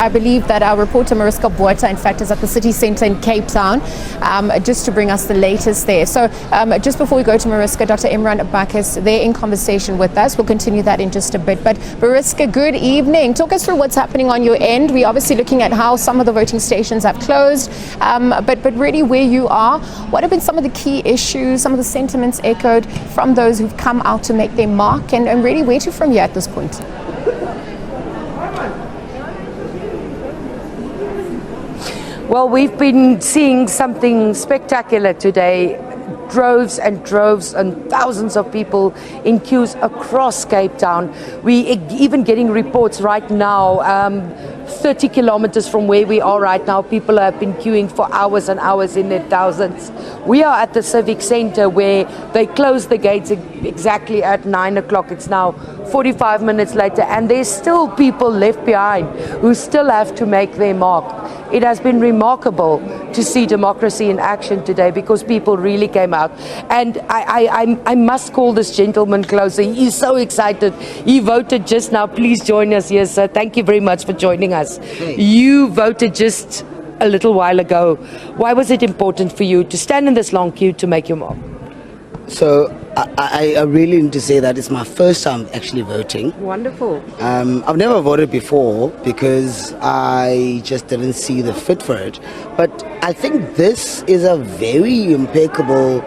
I believe that our reporter Mariska Botha, in fact, is at the city centre in Cape Town, just to bring us the latest there. So just before we go to Mariska, Dr. Imran Bakis, they're in conversation with us. We'll continue that in just a bit. But Mariska, good evening. Talk us through what's happening on your end. We're obviously looking at how some of the voting stations have closed, but really where you are, what have been some of the key issues, some of the sentiments echoed from those who've come out to make their mark, and really where to from here at this point? Well, we've been seeing something spectacular today. Droves and droves and thousands of people in queues across Cape Town. We even getting reports right now, 30 kilometers from where we are right now, people have been queuing for hours and hours in their thousands. We are at the Civic Centre where they closed the gates exactly at 9 o'clock. It's now 45 minutes later, and there's still people left behind who still have to make their mark. It has been remarkable to see democracy in action today because people really came out. And I must call this gentleman closer. He's so excited. He voted just now. Please join us here, sir. Thank you very much for joining us. Hey. You voted just a little while ago. Why was it important for you to stand in this long queue to make your mark? So I really need to say that it's my first time actually voting. Wonderful. I've never voted before because I just didn't see the fit for it. But I think this is a very impeccable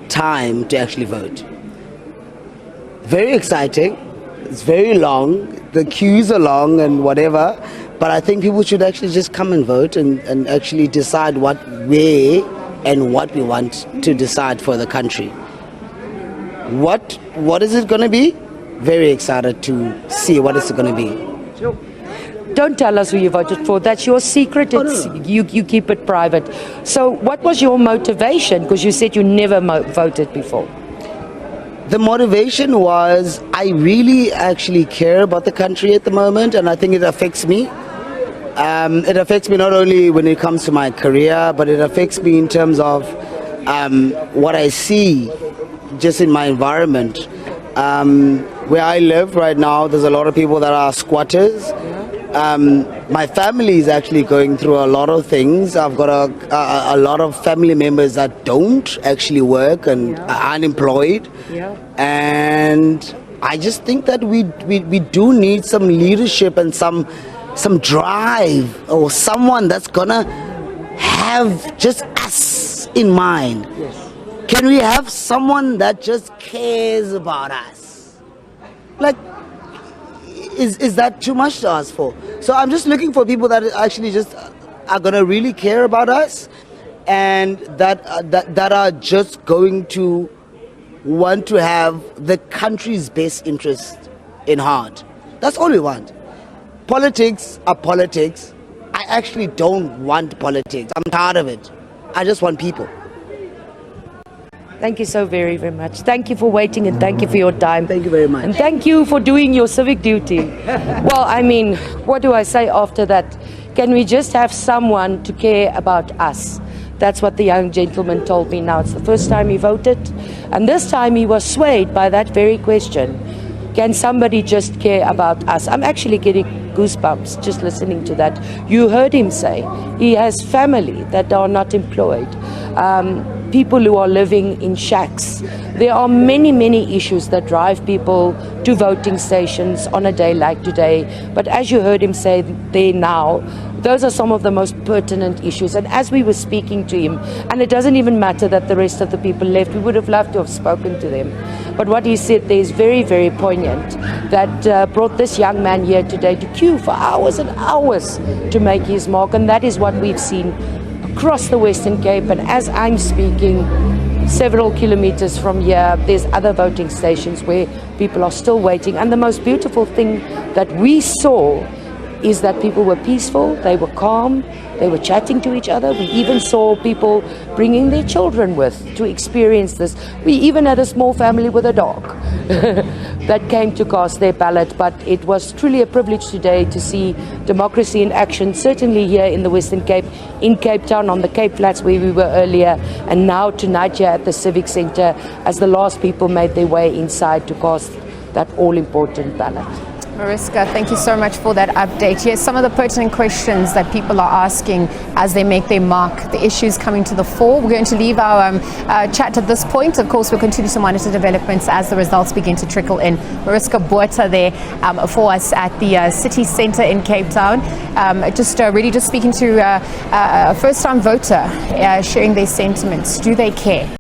time to actually vote. Very exciting. It's very long. The queues are long and whatever. But I think people should actually just come and vote and actually decide where and what we want to decide for the country. What is it going to be? Very excited to see what it's going to be. Sure. Don't tell us who you voted for. That's your secret. It's, no. You keep it private. So what was your motivation? Because you said you never voted before. The motivation was I really actually care about the country at the moment, and I think it affects me. It affects me not only when it comes to my career, but it affects me in terms of what I see just in my environment. Where I live right now, there's a lot of people that are squatters. My family is actually going through a lot of things. I've got a lot of family members that don't actually work and are unemployed. And I just think that we do need some leadership and some drive, or someone that's gonna have just us in mind. Can we have someone that just cares about us? Like, is that too much to ask for? So I'm just looking for people that actually just are gonna really care about us, and that are just going to want to have the country's best interest in heart. That's all we want. Politics are politics. I actually don't want politics. I'm tired of it. I just want people. Thank you so very, very much. Thank you for waiting, and thank you for your time. Thank you very much. And thank you for doing your civic duty. Well, I mean, what do I say after that? Can we just have someone to care about us? That's what the young gentleman told me now. It's the first time he voted, and this time he was swayed by that very question. Can somebody just care about us? I'm actually getting goosebumps just listening to that. You heard him say he has family that are not employed. People who are living in shacks. There are many, many issues that drive people to voting stations on a day like today. But as you heard him say there now, those are some of the most pertinent issues. And as we were speaking to him, and it doesn't even matter that the rest of the people left, we would have loved to have spoken to them. But what he said there is very, very poignant, that brought this young man here today to queue for hours and hours to make his mark. And that is what we've seen across the Western Cape. And as I'm speaking, several kilometers from here, there's other voting stations where people are still waiting. And the most beautiful thing that we saw is that people were peaceful, they were calm, they were chatting to each other. We even saw people bringing their children with to experience this. We even had a small family with a dog that came to cast their ballot. But it was truly a privilege today to see democracy in action, certainly here in the Western Cape, in Cape Town, on the Cape Flats where we were earlier, and now tonight here at the Civic Centre as the last people made their way inside to cast that all-important ballot. Mariska, thank you so much for that update. Yes, some of the pertinent questions that people are asking as they make their mark, the issues coming to the fore. We're going to leave our chat at this point. Of course, we'll continue to monitor developments as the results begin to trickle in. Mariska Botha there for us at the city centre in Cape Town. Just speaking to a first-time voter, sharing their sentiments. Do they care?